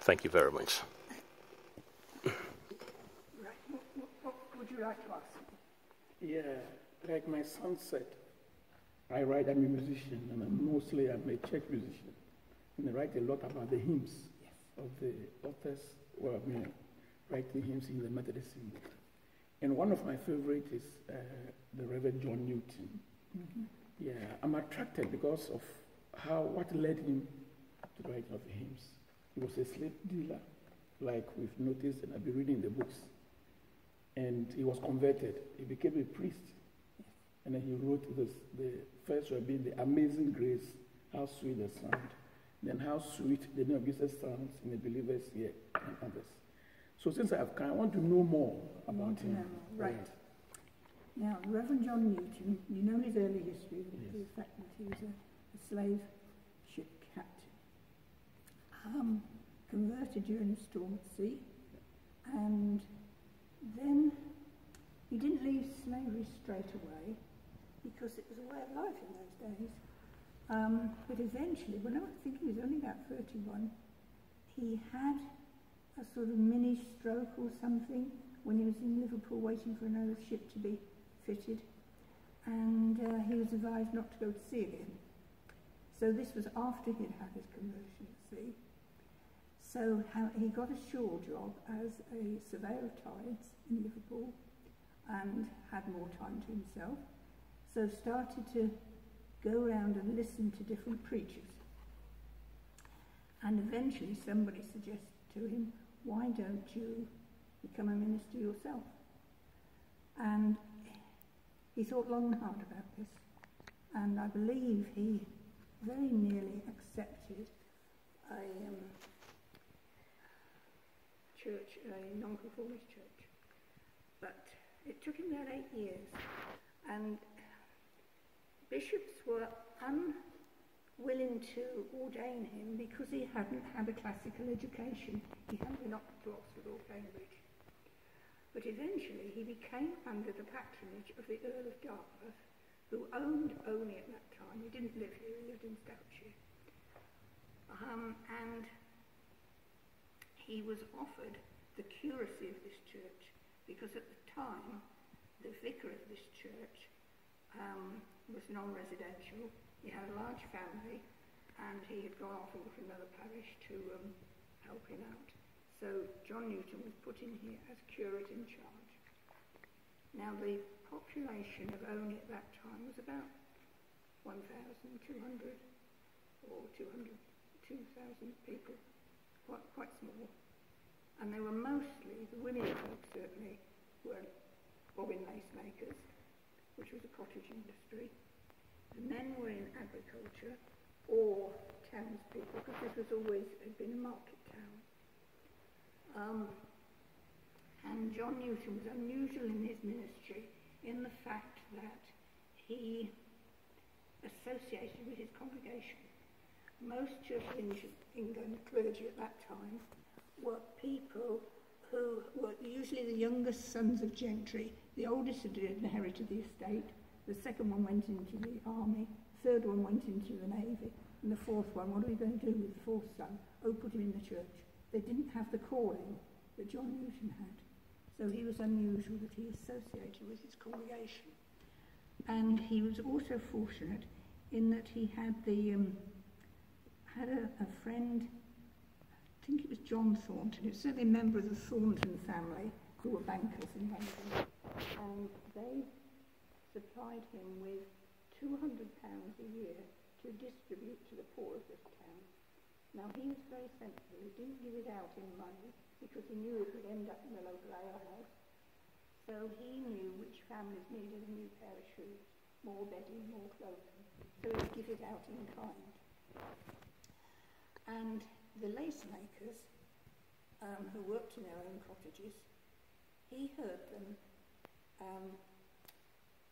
Thank you very much. Right. What would you like to ask? Yeah, like my son said, I'm a musician, and I'm a church musician. And I write a lot about the hymns of the authors who have been writing hymns in the Methodist hymn. And one of my favorites is the Reverend John Newton. Mm-hmm. Yeah, I'm attracted because of what led him to the writing of the hymns. He was a slave dealer, like we've noticed, and I've been reading the books. And he was converted. He became a priest. And then he wrote the first one being the Amazing Grace, how sweet the sound. Then how sweet the name of Jesus sounds in the believers here and others. So since I have come, I want to know more about him. Right. Now, Reverend John Newton, you know his early history, the fact that he was a slave ship captain. Converted during a storm at sea, and then he didn't leave slavery straight away because it was a way of life in those days. But eventually, when I think he was only about 31, he had a sort of mini stroke or something when he was in Liverpool waiting for another ship to be fitted, and he was advised not to go to sea again. So this was after he'd had his conversion at sea. So he got a shore job as a surveyor of tides in Liverpool and had more time to himself. So started to go around and listen to different preachers. And eventually somebody suggested to him, why don't you become a minister yourself? And he thought long and hard about this. And I believe he very nearly accepted a church, a non-conformist church. But it took him about 8 years. And bishops were unwilling to ordain him because he hadn't had a classical education. He hadn't been up to Oxford or Cambridge. But eventually he became under the patronage of the Earl of Dartmouth, who owned Olney at that time. He didn't live here, he lived in Staffordshire. And he was offered the curacy of this church because at the time the vicar of this church was non-residential. He had a large family and he had gone off into another parish to help him out. So John Newton was put in here as curate in charge. Now the population of Olney at that time was about 1,200 or 2,000 people, quite small. And they were mostly, the women folk certainly, were bobbin lace makers, which was a cottage industry. The men were in agriculture or townspeople, because this was always, had been a market town. And John Newton was unusual in his ministry in the fact that he associated with his congregation. Most Church of England clergy at that time were people who were usually the youngest sons of gentry. The oldest had inherited the estate, the second one went into the army, the third one went into the navy, and the fourth one, what are we going to do with the fourth son? Oh, put him in the church. They didn't have the calling that John Newton had. So he was unusual that he associated with his congregation. And he was also fortunate in that he had a friend, I think it was John Thornton, he was certainly a member of the Thornton family, who were bankers in London, and they supplied him with £200 a year to distribute to the poor of this town. Now he was very sensible, he didn't give it out in money, because he knew it would end up in the local alehouse. So he knew which families needed a new pair of shoes, more bedding, more clothing, so he would give it out in kind. And the lace makers, who worked in their own cottages, he heard them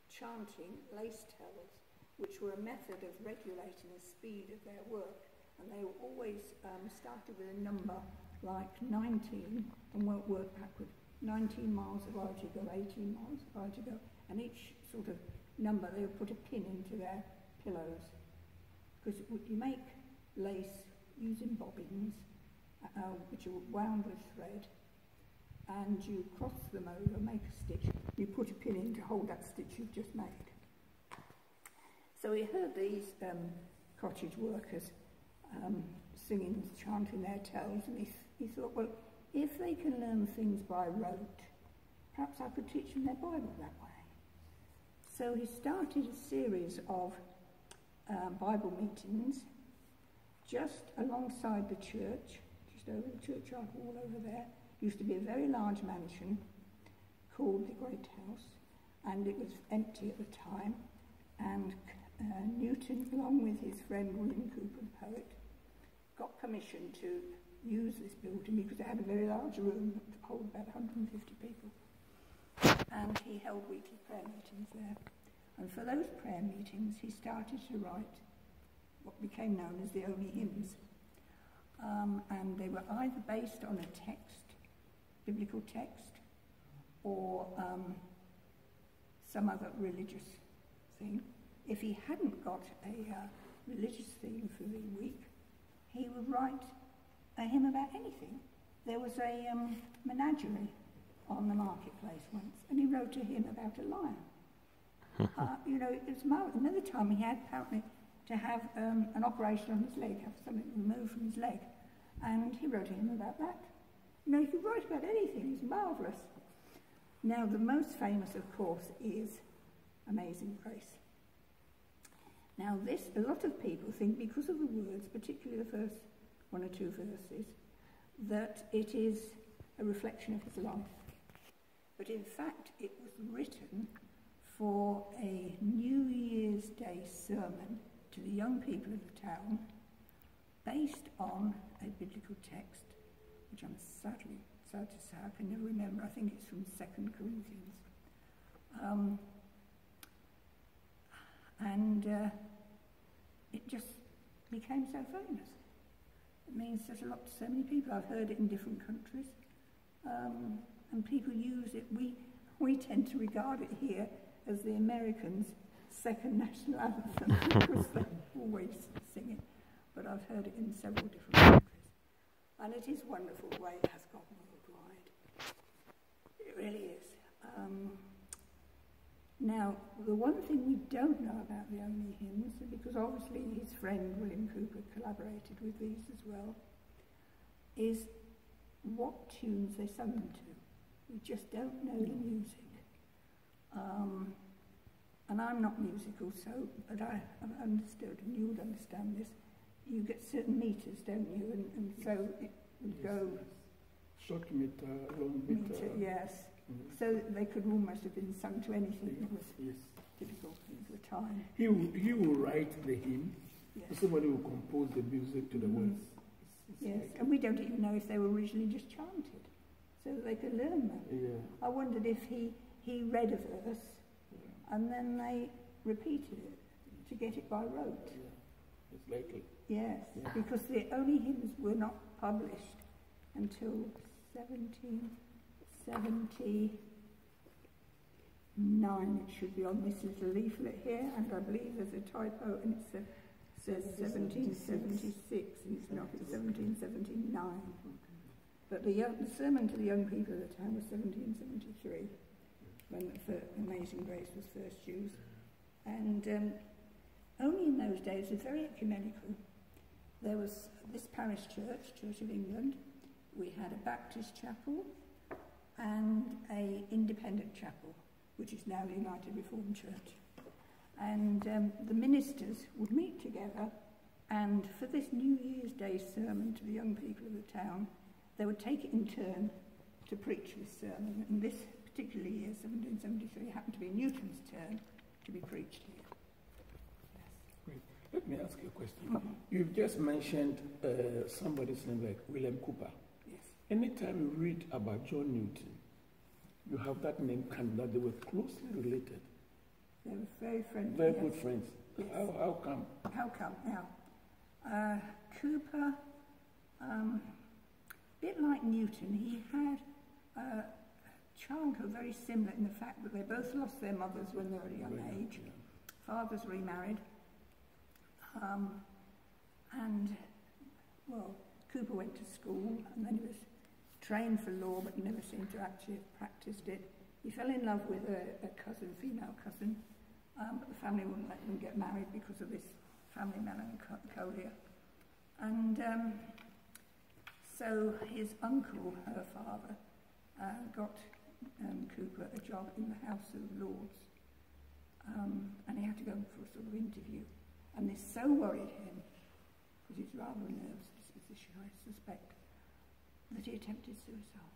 chanting lace tells, which were a method of regulating the speed of their work, and they were always started with a number like 19 and won't work backward. 19 miles of I to go, 18 miles of I to go, and each sort of number they would put a pin into their pillows, because you make lace using bobbins, which are wound with thread, and you cross them over, make a stitch. You put a pin in to hold that stitch you've just made. So he heard these cottage workers singing, chanting their tales, and he thought, well, if they can learn things by rote, perhaps I could teach them their Bible that way. So he started a series of Bible meetings just alongside the church, just over the churchyard wall over there. Used to be a very large mansion called the Great House, and it was empty at the time, and Newton, along with his friend William Cooper, the poet, got permission to use this building because it had a very large room that could hold about 150 people. And he held weekly prayer meetings there. And for those prayer meetings, he started to write what became known as the Olney hymns. And they were either based on a text, biblical text, or some other religious thing. If he hadn't got a religious theme for the week, he would write a hymn about anything. There was a menagerie on the marketplace once, and he wrote a hymn about a lion. You know, it was another time he had apparently to have an operation on his leg, have something removed from his leg, and he wrote a hymn about that. You know, he could write about anything. It's marvellous. Now, the most famous, of course, is Amazing Grace. Now, this, a lot of people think, because of the words, particularly the first one or two verses, that it is a reflection of his life. But in fact, it was written for a New Year's Day sermon to the young people of the town, based on a biblical text, which I'm sad to say I can never remember. I think it's from 2 Corinthians. It just became so famous. It means such a lot to so many people. I've heard it in different countries, and people use it. We tend to regard it here as the Americans' second national anthem because they always sing it. But I've heard it in several different countries, and it is wonderful the way it has gone worldwide. It really is. Now, the one thing we don't know about the Olney hymns, because obviously his friend William Cooper collaborated with these as well, is what tunes they sung them to. We just don't know the music. And I'm not musical, but I have understood, and you would understand this, you get certain meters, don't you? And so it would go... Short meter, long meter. Yes. So they could almost have been sung to anything that was typical at the time. He will write the hymn. Yes. Somebody will compose the music to the words. Yes, like, and we don't even know if they were originally just chanted, so that they could learn them. Yeah. I wondered if he read a verse, and then they repeated it to get it by rote. Yeah. It's likely. Yes, because the Olney hymns were not published until 1779. It should be on this little leaflet here, and I believe there's a typo, and it says 1776, and it's not, it's 1779. But the sermon to the young people of the town was 1773, when the Amazing Grace was first used. And only in those days, it was very ecumenical. There was this parish church, Church of England. We had a Baptist chapel and a independent chapel, which is now the United Reformed Church. And the ministers would meet together, and for this New Year's Day sermon to the young people of the town, they would take it in turn to preach this sermon. And this particular year, 1773, happened to be Newton's turn to be preached here. Great. Let me ask you a question. You've just mentioned somebody's name like William Cooper. Yes. Anytime you read about John Newton, you have that name coming, that they were closely related. They were very friendly. Very good friends. Yes. How come? How come? Now, Cooper, bit like Newton, he had a childhood very similar in the fact that they both lost their mothers when they were at a young age. Yeah. Fathers remarried. And, well, Cooper went to school, and then he was trained for law, but he never seemed to actually have practiced it. He fell in love with a cousin, female cousin, but the family wouldn't let them get married because of this family melancholia. And so his uncle, her father, got Cooper a job in the House of Lords, and he had to go for a sort of interview. And this so worried him, because he's rather a nervous disposition, I suspect, that he attempted suicide.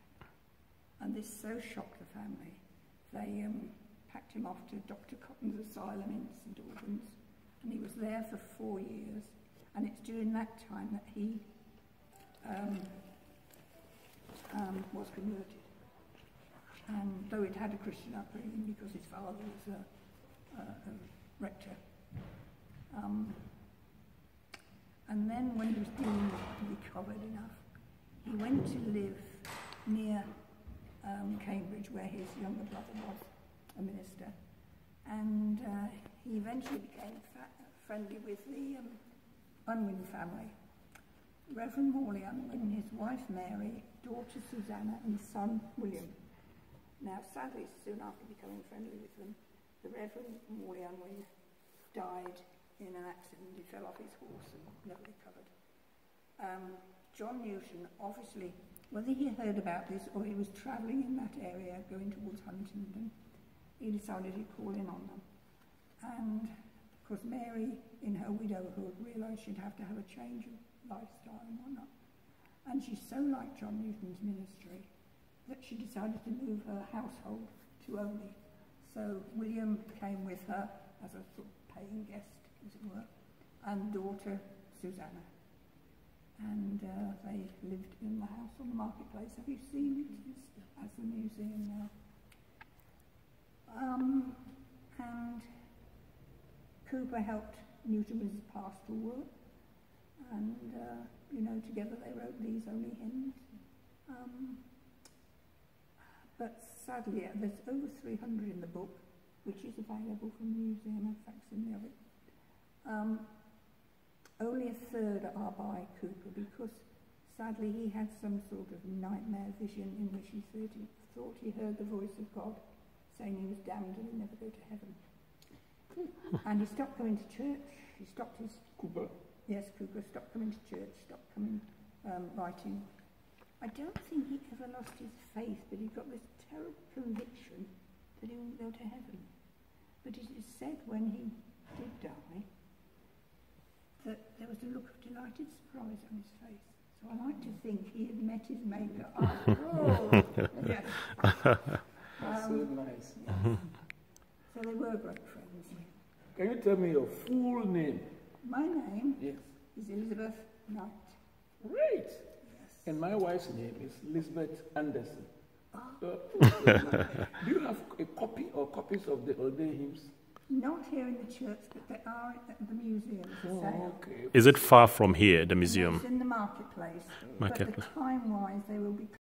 And this so shocked the family, they packed him off to Dr. Cotton's asylum in St Albans, and he was there for 4 years. And it's during that time that he was converted. And though he'd had a Christian upbringing because his father was a rector. And then when he was being recovered enough, he went to live near Cambridge, where his younger brother was a minister. And he eventually became friendly with the Unwin family. Reverend Morley Unwin, his wife Mary, daughter Susanna, and son William. Now, sadly, soon after becoming friendly with them, the Reverend Morley Unwin died in an accident. He fell off his horse and never recovered. John Newton, obviously, whether he heard about this or he was travelling in that area, going towards Huntingdon, he decided he'd call in on them. And of course, Mary, in her widowhood, realised she'd have to have a change of lifestyle and whatnot. And she so liked John Newton's ministry that she decided to move her household to Olney. So William came with her as a sort of paying guest, as it were, and daughter Susanna. And they lived in the house on the marketplace. Have you seen it? It's as the museum now. And Cooper helped Newton with his pastoral work. And, you know, together they wrote these only hymns. But sadly, there's over 300 in the book, which is available from the museum, a facsimile of it. Only a third are by Cooper, because sadly he had some sort of nightmare vision in which he thought he heard the voice of God saying he was damned and he'd never go to heaven. And he stopped coming to church. He stopped his... Cooper? Yes, Cooper stopped coming to church, stopped coming, writing. I don't think he ever lost his faith, but he got this terrible conviction that he wouldn't go to heaven. But it is said when he did die, that there was a look of delighted surprise on his face. So I like to think he had met his maker after all. Yes. That's so nice. Yes. So they were great friends. Can you tell me your full name? My name Yes. is Elizabeth Knight. Great. Yes. And my wife's name is Elizabeth Anderson. Oh. Do you have a copy or copies of the Olney hymns? Not here in the church, but they are at the museum for sale. Okay. Is it far from here, the museum? It's in the marketplace. Marketplace. But the time-wise, they will be